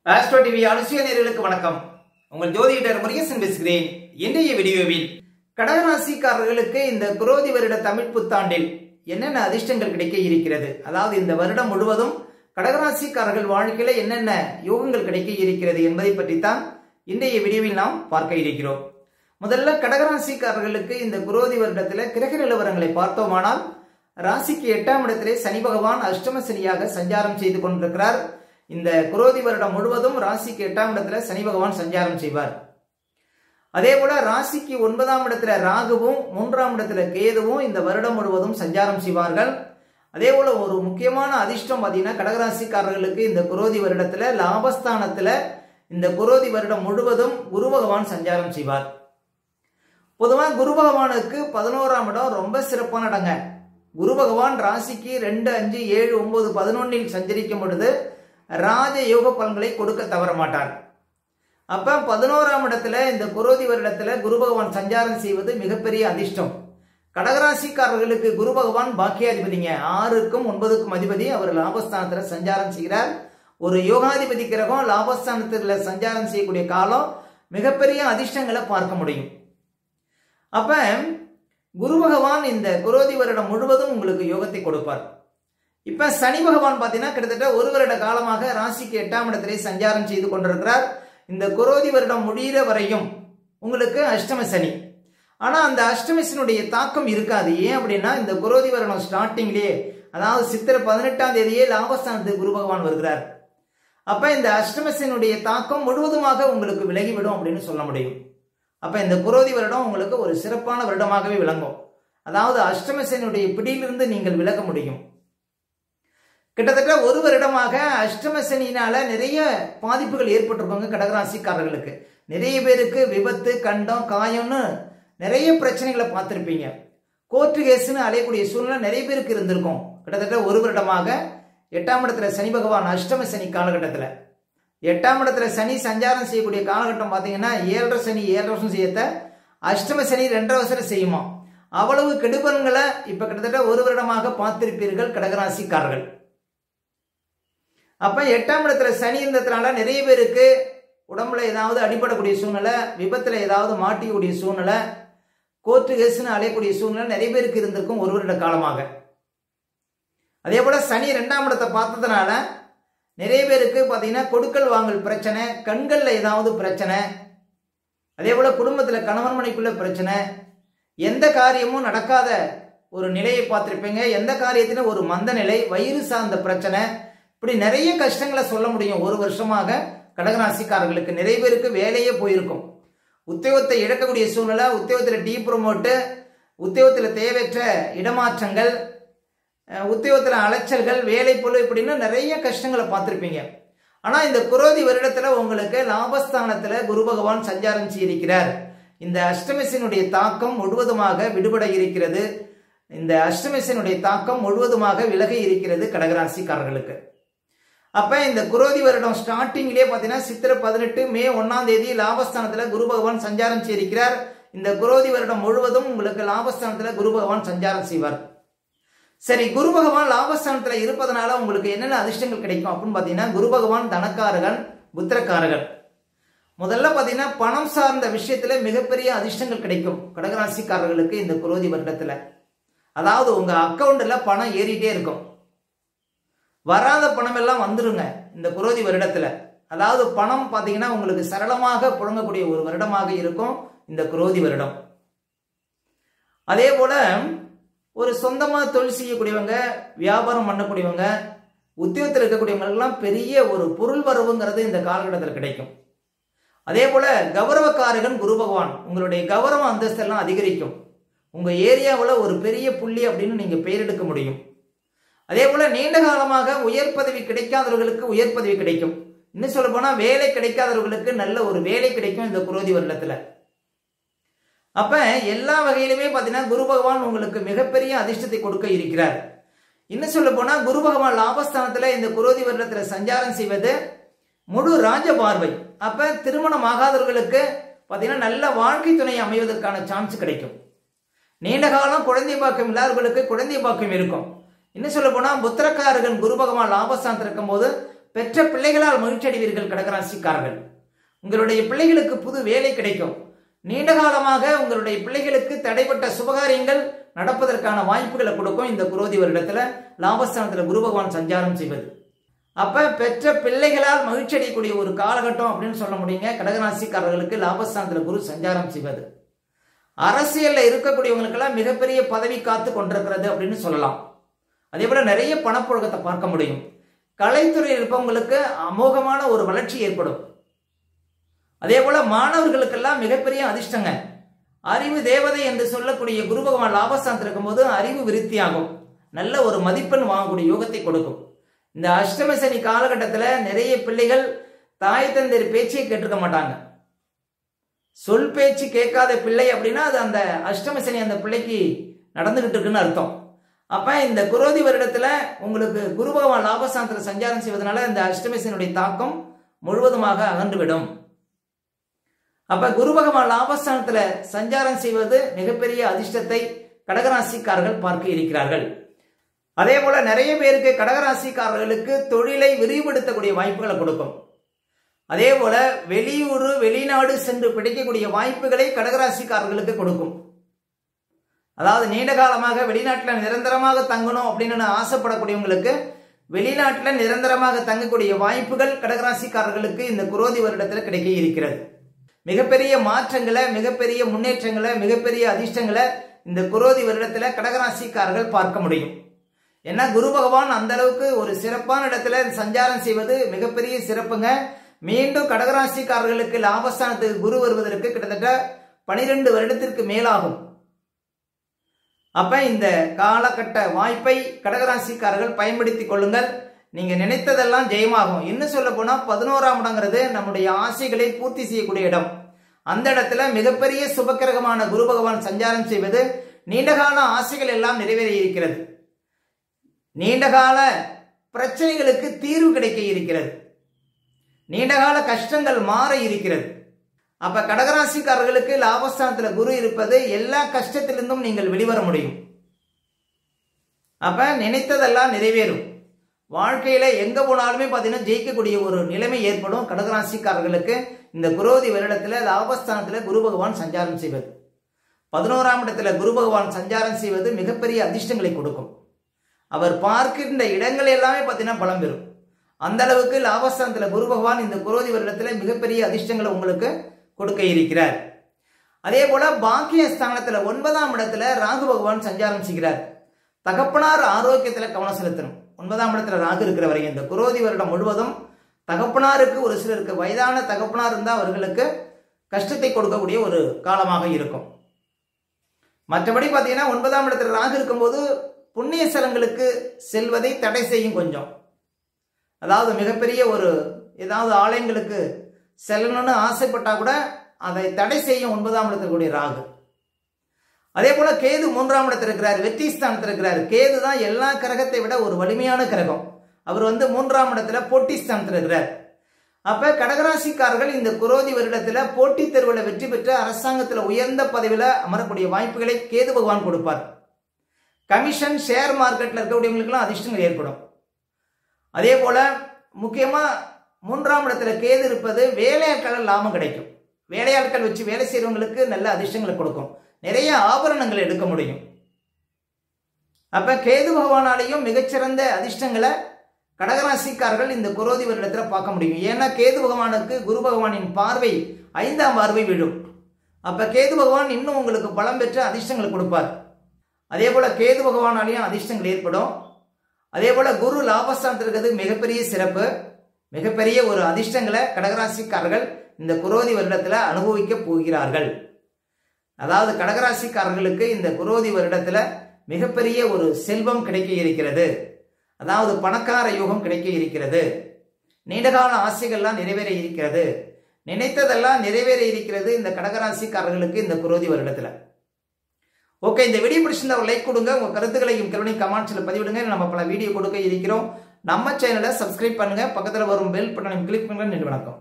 Astro TV அனுசூய நேயர்களுக்கு வணக்கம். உங்கள் ஜோதிடர் முருகேசன் பேசுகிறேன். இன்றைய வீடியோவில் கடகராசிக்காரர்களுக்கு இந்த குரோதி வருட தமிழ் புத்தாண்டில் என்னென்ன அதிர்ஷ்டங்கள் கிடைக்க இருக்கிறது, அதாவது இந்த வருடம் முழுவதும் கடகராசிக்காரர்கள் வாழ்க்கையில என்னென்ன யோகங்கள் கிடைக்க இருக்கிறது என்பதை பற்றித்தான் இன்றைய வீடியோவில் நாம் பார்க்க இருக்கிறோம். முதல்ல கடகராசிக்காரர்களுக்கு இந்த குரோதி வருடத்துல கிரக நிலவரங்களை பார்த்தோமானால், ராசிக்கு 8ஆம் இடத்திலே சனி பகவான் அஷ்டம சனியாக சஞ்சாரம் செய்து கொண்டிருக்கிறார். இந்த குரோதி வருடம் முழுவதும் ராசிக்கு 8ஆம் இடத்துல சனி பகவான் சஞ்சாரம் செய்வார். அதே போல ராசிக்கு 9ஆம் இடத்துல ராகுவும் 3ஆம் இடத்துல கேதுவும் இந்த வருடம் முழுவதும் சஞ்சாரம் செய்வார்கள். அதே போல ஒரு முக்கியமான அதிர்ஷ்டம் பார்த்தீங்கன்னா, கடகராசிக்காரர்களுக்கு இந்த குரோதி வருடத்துல லாபஸ்தானத்துல இந்த குரோதி வருடம் முழுவதும் குரு பகவான் சஞ்சாரம் செய்வார். பொதுவாக குரு பகவானுக்கு 11ஆம் இடம் ரொம்ப சிறப்பான இடங்க. குரு பகவான் ராசிக்கு 2, 5, 7, 9, 11 சஞ்சரிக்கும் பொழுது ராஜ யோக பலன்களை கொடுக்க தவற மாட்டார். அப்ப 11ஆம் இடத்துல இந்த குரோதி வருடத்துல குரு பகவான் சஞ்சாரம் செய்வது மிகப்பெரிய அதிர்ஷ்டம். கடகராசிக்காரர்களுக்கு குரு பகவான் பாக்கியாதிபதிங்க. 6க்கும் 9க்கும் அதிபதி. அவர் லாபஸ்தானத்துல சஞ்சாரம் செய்கிறார். ஒரு யோகாதிபதி கிரகம் லாபஸ்தானத்துல சஞ்சாரம் செய்யக்கூடிய காலம் மிகப்பெரிய அதிர்ஷ்டங்களை பார்க்க முடியும். அப்ப குரு பகவான் இந்த குரோதி வருடம் முழுவதும் உங்களுக்கு யோகத்தை கொடுப்பார். இப்ப சனி பகவான் பாத்தீங்கன்னா கிட்டத்தட்ட ஒரு வருட காலமாக ராசிக்கு 8ஆம் இடத்திலே சஞ்சாரம் செய்து கொண்டிருக்கிறார். இந்த குரோதி வருடம் முடிகிற வரையும் உங்களுக்கு அஷ்டம சனி. ஆனா அந்த அஷ்டம சனியுடைய தாக்கம் இருக்காது. ஏன் அப்படின்னா, இந்த குரோதி வருடம் ஸ்டார்டிங்லேயே, அதாவது சித்திரை 18ஆம் தேதியே லாபஸ்தானத்துக்கு குரு பகவான் வருகிறார். அப்ப இந்த அஷ்டம சனியுடைய தாக்கம் முழுவதுமாக உங்களுக்கு விலகிவிடும் அப்படின்னு சொல்ல முடியும். அப்ப இந்த குரோதி வருடம் உங்களுக்கு ஒரு சிறப்பான வருடமாகவே விளங்கும். அதாவது அஷ்டம சனியுடைய பிடியிலிருந்து நீங்கள் விலக முடியும். கிட்டத்தட்ட ஒரு வருடமாக அஷ்டம சனியினால நிறைய பாதிப்புகள் ஏற்பட்டிருப்பாங்க கடகராசிக்காரர்களுக்கு. நிறைய பேருக்கு விபத்து, கண்டம், காயம்னு நிறைய பிரச்சனைகளை பார்த்திருப்பீங்க. கோர்ட்டு கேஸ்ன்னு அலையக்கூடிய சூழ்நிலை நிறைய பேருக்கு இருந்திருக்கும். கிட்டத்தட்ட ஒரு வருடமாக 8ஆம் இடத்துல சனி பகவான் அஷ்டம சனி காலகட்டத்தில் 8ஆம் இடத்துல சனி சஞ்சாரம் செய்யக்கூடிய காலகட்டம் பார்த்தீங்கன்னா, 7.5 சனி 7 வருஷம் செய்யத்த அஷ்டம சனி 2.5 வருஷம் செய்யுமா. அவ்வளவு கெடுபலன்களை இப்ப கிட்டத்தட்ட ஒரு வருடமாக பார்த்திருப்பீர்கள் கடகராசிக்காரர்கள். அப்ப 8ஆம் இடத்துல சனி இருந்ததுனால நிறைய பேருக்கு உடம்புல ஏதாவது அடிபடக்கூடிய சூழ்நிலை, விபத்துல ஏதாவது மாட்டிக்கூடிய சூழ்நிலை, கோர்ட்டு கேஸ்ன்னு அலையக்கூடிய சூழ்நிலை நிறைய பேருக்கு இருந்திருக்கும் ஒரு வருட காலமாக. அதே போல சனி 2ஆம் இடத்தை பார்த்ததுனால நிறைய பேருக்கு பார்த்தீங்கன்னா கொடுக்கல் வாங்கல் பிரச்சனை, கண்கள்ல ஏதாவது பிரச்சனை, அதே போல குடும்பத்துல கணவன் மனைக்குள்ள பிரச்சனை, எந்த காரியமும் நடக்காத ஒரு நிலையை பார்த்திருப்பீங்க. எந்த காரியத்திலும் ஒரு மந்த நிலை, வயிறு சார்ந்த பிரச்சனை, இப்படி நிறைய கஷ்டங்களை சொல்ல முடியும். ஒரு வருஷமாக கடகராசிக்காரர்களுக்கு நிறைய பேருக்கு வேலையே போயிருக்கும். உத்தியோகத்தை இழக்கக்கூடிய சூழ்நிலை, உத்தியோகத்தில் டீ ப்ரொமோட்டு, உத்தியோகத்தில் தேவையற்ற இடமாற்றங்கள், உத்தியோகத்தில் அலைச்சல்கள், வேலை பொழு, இப்படின்னு நிறைய கஷ்டங்களை பார்த்திருப்பீங்க. ஆனா இந்த குரோதி வருடத்துல உங்களுக்கு லாபஸ்தானத்துல குரு பகவான் சஞ்சாரம் செய்திருக்கிறார். இந்த அஷ்டமசனுடைய தாக்கம் முழுவதுமாக விடுபட இருக்கிறது. இந்த அஷ்டமசனுடைய தாக்கம் முழுவதுமாக விலகி இருக்கிறது கடகராசிக்காரர்களுக்கு. அப்ப இந்த குரோதி வருடம் ஸ்டார்டிங்லேயே பாத்தீங்கன்னா சித்திரை 18 மே 1ஆம் தேதி லாபஸ்தானத்துல குரு பகவான் சஞ்சாரம் செய்திருக்கிறார். இந்த குரோதி வருடம் முழுவதும் உங்களுக்கு லாபஸ்தானத்துல குரு பகவான் சஞ்சாரம் செய்வார். சரி, குரு பகவான் லாபஸ்தானத்துல இருப்பதனால உங்களுக்கு என்னென்ன அதிர்ஷ்டங்கள் கிடைக்கும் அப்படின்னு பாத்தீங்கன்னா, குரு பகவான் தனக்காரகன், புத்திரக்காரகன். முதல்ல பாத்தீங்கன்னா பணம் சார்ந்த விஷயத்துல மிகப்பெரிய அதிர்ஷ்டங்கள் கிடைக்கும் கடகராசிக்காரர்களுக்கு இந்த குரோதி வருடத்துல. அதாவது உங்க அக்கௌண்ட்ல பணம் ஏறிட்டே இருக்கும். வராத பணம் எல்லாம் வந்துருங்க இந்த குரோதி வருடத்துல. அதாவது பணம் பாத்தீங்கன்னா உங்களுக்கு சரளமாக புழங்கக்கூடிய ஒரு வருடமாக இருக்கும் இந்த குரோதி வருடம். அதே போல ஒரு சொந்தமா தொழில் செய்யக்கூடியவங்க, வியாபாரம் பண்ணக்கூடியவங்க, உத்தியோகத்தில் இருக்கக்கூடியவங்களுக்கெல்லாம் பெரிய ஒரு பொருள் வரவுங்கிறது இந்த காலகட்டத்தில் கிடைக்கும். அதே போல கௌரவக்காரகன் குரு பகவான், உங்களுடைய கௌரவ அந்தஸ்தெல்லாம் அதிகரிக்கும். உங்க ஏரியாவில் ஒரு பெரிய புள்ளி அப்படின்னு நீங்க பெயரெடுக்க முடியும். அதே போல நீண்ட காலமாக உயர் பதவி கிடைக்காதவர்களுக்கு உயர் பதவி கிடைக்கும். இன்னும் சொல்ல போனா வேலை கிடைக்காதவர்களுக்கு நல்ல ஒரு வேலை கிடைக்கும் இந்த குரோதி வருடத்துல. அப்ப எல்லா வகையிலுமே பாத்தீங்கன்னா குரு பகவான் உங்களுக்கு மிகப்பெரிய அதிர்ஷ்டத்தை கொடுக்க இருக்கிறார். இன்னும் சொல்ல போனா குரு பகவான் லாபஸ்தானத்துல இந்த குரோதி வருடத்துல சஞ்சாரம் செய்வது முழு ராஜ பார்வை. அப்ப திருமணம் ஆகாதவர்களுக்கு பாத்தீங்கன்னா நல்ல வாழ்க்கை துணை அமைவதற்கான சான்ஸ் கிடைக்கும். நீண்ட காலம் குழந்தை பாக்கியம் இல்லாதவர்களுக்கு குழந்தை பாக்கியம் இருக்கும். இன்னும் சொல்ல போனா புத்திரக்காரகன் குரு பகவான் லாபஸ்தானத்தில் இருக்கும் போது பெற்ற பிள்ளைகளால் மகிழ்ச்சி அடைவீர்கள் கடகராசிக்காரர்கள். உங்களுடைய பிள்ளைகளுக்கு புது வேலை கிடைக்கும். நீண்ட காலமாக உங்களுடைய பிள்ளைகளுக்கு தடைப்பட்ட சுபகாரியங்கள் நடப்பதற்கான வாய்ப்புகளை கொடுக்கும் இந்த குரோதி வருடத்துல லாபஸ்தானத்துல குரு பகவான் சஞ்சாரம் செய்வது. அப்ப பெற்ற பிள்ளைகளால் மகிழ்ச்சி அடையக்கூடிய ஒரு காலகட்டம் அப்படின்னு சொல்ல முடியுங்க கடகராசிக்காரர்களுக்கு லாபஸ்தானத்துல குரு சஞ்சாரம் செய்வது. அரசியல்ல இருக்கக்கூடியவங்களுக்கெல்லாம் மிகப்பெரிய பதவி காத்து கொண்டிருக்கிறது அப்படின்னு சொல்லலாம். அதே போல நிறைய பணப்புழக்கத்தை பார்க்க முடியும். கலைத்துறையில் இருப்பவங்களுக்கு அமோகமான ஒரு வளர்ச்சி ஏற்படும். அதே போல மாணவர்களுக்கெல்லாம் மிகப்பெரிய அதிர்ஷ்டங்க. அறிவு தேவதை என்று சொல்லக்கூடிய குரு பகவான் லாபஸ்தானத்தில் இருக்கும்போது அறிவு விருத்தியாகும். நல்ல ஒரு மதிப்பெண் வாங்கக்கூடிய யோகத்தை கொடுக்கும். இந்த அஷ்டம சனி காலகட்டத்தில் நிறைய பிள்ளைகள் தாய் தந்தையர் பேச்சை கேட்டிருக்க மாட்டாங்க. சொல் பேச்சு கேட்காத பிள்ளை அப்படின்னா அது அந்த அஷ்டம சனி அந்த பிள்ளைக்கு நடந்துகிட்டு இருக்குன்னு அர்த்தம். அப்ப இந்த குரோதி வருடத்துல உங்களுக்கு குரு பகவான் லாபஸ்தானத்தில் சஞ்சாரம் செய்வதனால இந்த அஷ்டம சனியுடைய தாக்கம் முழுவதுமாக அகன்றுவிடும். அப்ப குரு பகவான் லாபஸ்தானத்துல சஞ்சாரம் செய்வது மிகப்பெரிய அதிர்ஷ்டத்தை கடகராசிக்காரர்கள் பார்க்க இருக்கிறார்கள். அதே போல நிறைய பேருக்கு கடகராசிக்காரர்களுக்கு தொழிலை விரிவுபடுத்தக்கூடிய வாய்ப்புகளை கொடுக்கும். அதே போல வெளியூர் வெளிநாடு சென்று பிடிக்கக்கூடிய வாய்ப்புகளை கடகராசிக்காரர்களுக்கு கொடுக்கும். அதாவது நீண்ட காலமாக வெளிநாட்டில் நிரந்தரமாக தங்கணும் அப்படின்னு ஆசைப்படக்கூடியவங்களுக்கு வெளிநாட்டில் நிரந்தரமாக தங்கக்கூடிய வாய்ப்புகள் கடகராசிக்காரர்களுக்கு இந்த குரோதி வருடத்தில் கிடைக்க இருக்கிறது. மிகப்பெரிய மாற்றங்களை, மிகப்பெரிய முன்னேற்றங்களை, மிகப்பெரிய அதிர்ஷ்டங்களை இந்த குரோதி வருடத்துல கடகராசிக்காரர்கள் பார்க்க முடியும். ஏன்னா குரு பகவான் அந்த அளவுக்கு ஒரு சிறப்பான இடத்துல சஞ்சாரம் செய்வது மிகப்பெரிய சிறப்புங்க. மீண்டும் கடகராசிக்காரர்களுக்கு லாபஸ்தானத்துக்கு குரு வருவதற்கு கிட்டத்தட்ட 12 வருடத்திற்கு மேலாகும். அப்ப இந்த காலகட்ட வாய்ப்பை கடகராசிக்காரர்கள் பயன்படுத்திக் கொள்ளுங்கள். நீங்க நினைத்ததெல்லாம் ஜெயமாகும். இன்னும் சொல்ல போனா 11ஆம் இடங்கிறது நம்முடைய ஆசைகளை பூர்த்தி செய்யக்கூடிய இடம். அந்த இடத்துல மிகப்பெரிய சுபக்கிரகமான குரு பகவான் சஞ்சாரம் செய்வது நீண்டகால ஆசைகள் எல்லாம் நிறைவேற இருக்கிறது. நீண்டகால பிரச்சனைகளுக்கு தீர்வு கிடைக்க இருக்கிறது. நீண்டகால கஷ்டங்கள் மாற இருக்கிறது. அப்ப கடகராசிக்காரர்களுக்கு லாபஸ்தானத்துல குரு இருப்பது எல்லா கஷ்டத்திலிருந்தும் நீங்கள் வெளிவர முடியும். அப்ப நினைத்ததெல்லாம் நிறைவேறும். வாழ்க்கையில எங்க போனாலுமே பாத்தீங்கன்னா ஜெயிக்கக்கூடிய ஒரு நிலைமை ஏற்படும். கடகராசிக்காரர்களுக்கு இந்த குரோதி வருடத்துல லாபஸ்தானத்துல குரு பகவான் சஞ்சாரம் செய்வது, 11ஆம் இடத்துல குரு பகவான் சஞ்சாரம் செய்வது மிகப்பெரிய அதிர்ஷ்டங்களை கொடுக்கும். அவர் பார்க்கின்ற இடங்கள் எல்லாமே பாத்தீங்கன்னா பலம் பெறும். அந்த அளவுக்கு லாபஸ்தானத்துல குரு பகவான் இந்த குரோதி வருடத்துல மிகப்பெரிய அதிர்ஷ்டங்களை உங்களுக்கு கொடுக்க இருக்கிறார். அதே போல பாக்கிய ஸ்தானத்துல 9ஆம் இடத்துல ராகு பகவான் சஞ்சாரம் செய்கிறார். தகப்பனார் ஆரோக்கியத்துல கவனம் செலுத்தணும். 9ஆம் இடத்துல ராகு இருக்கிற வரை இந்த குரோதி வருடம் முழுவதும் தகப்பனாருக்கு ஒரு சிலருக்கு வயதான தகப்பனார் இருந்தால் அவர்களுக்கு கஷ்டத்தை கொடுக்கக்கூடிய ஒரு காலமாக இருக்கும். மற்றபடி பார்த்தீங்கன்னா 9ஆம் இடத்துல ராகு இருக்கும்போது புண்ணிய ஸ்தலங்களுக்கு செல்வதை தடை செய்யும். கொஞ்சம் அதாவது மிகப்பெரிய ஒரு ஏதாவது ஆலயங்களுக்கு செல்லணும்னு ஆசைப்பட்டா கூட அதை தடை செய்யும் 9ஆம் இடத்துல கூடிய ராகு. அதே போல கேது 3ஆம் இடத்துல இருக்கிறார், வெற்றி ஸ்தானத்தில் இருக்கிறார். கேது தான் எல்லா கிரகத்தை விட ஒரு வலிமையான கிரகம். அவர் 3ஆம் இடத்துல போட்டி ஸ்தானத்தில் இருக்கிறார். அப்ப கடகராசிக்காரர்கள் இந்த குரோதி வருடத்துல போட்டித் தேர்வுல வெற்றி பெற்று அரசாங்கத்துல உயர்ந்த பதவியில அமரக்கூடிய வாய்ப்புகளை கேது பகவான் கொடுப்பார். கமிஷன் ஷேர் மார்க்கெட்ல இருக்கக்கூடியவங்களுக்கெல்லாம் அதிர்ஷ்டங்கள் ஏற்படும். அதே போல முக்கியமா 3ஆம் இடத்துல கேது இருப்பது வேலையாட்கள் லாபம் கிடைக்கும். வேலையாட்கள் வச்சு வேலை செய்யறவங்களுக்கு நல்ல அதிர்ஷ்டங்களை கொடுக்கும். நிறைய ஆபரணங்களை எடுக்க முடியும். அப்ப கேது பகவானாலையும் மிகச்சிறந்த அதிர்ஷ்டங்களை கடகராசிக்காரர்கள் இந்த குரோதி வருடத்துல பார்க்க முடியும். ஏன்னா கேது பகவானுக்கு குரு பகவானின் பார்வை 5ஆம் பார்வை விழும். அப்ப கேது பகவான் இன்னும் உங்களுக்கு பலம் பெற்ற அதிர்ஷ்டங்களை கொடுப்பார். அதே போல கேது பகவானாலையும் அதிர்ஷ்டங்கள் ஏற்படும். அதே போல குரு லாபஸ்தானத்தில் இருக்கிறது மிகப்பெரிய சிறப்பு. மிகப்பெரிய ஒரு அதிர்ஷ்டங்களை கடகராசிக்காரர்கள் இந்த குரோதி வருடத்துல அனுபவிக்க போகிறார்கள். அதாவது கடகராசிக்காரர்களுக்கு இந்த குரோதி வருடத்துல மிகப்பெரிய ஒரு செல்வம் கிடைக்க இருக்கிறது. அதாவது பணக்கார யோகம் கிடைக்க இருக்கிறது. நீண்டகால ஆசைகள்லாம் நிறைவேற இருக்கிறது. நினைத்ததெல்லாம் நிறைவேற இருக்கிறது இந்த கடகராசிக்காரர்களுக்கு இந்த குரோதி வருடத்துல. ஓகே, இந்த வீடியோ பிடிச்சிருந்தா ஒரு லைக் கொடுங்க. உங்க கருத்துக்களையும் கருணை கமெண்ட்ஸ்ல பதிவிடுங்க. நம்ம பல வீடியோ கொடுக்க இருக்கிறோம். நம்ம சேனலை சப்ஸ்கிரைப் பண்ணுங்க. பக்கத்துல வரும் பெல் பட்டனை கிளிக் பண்ணுங்க. நன்றி, வணக்கம்.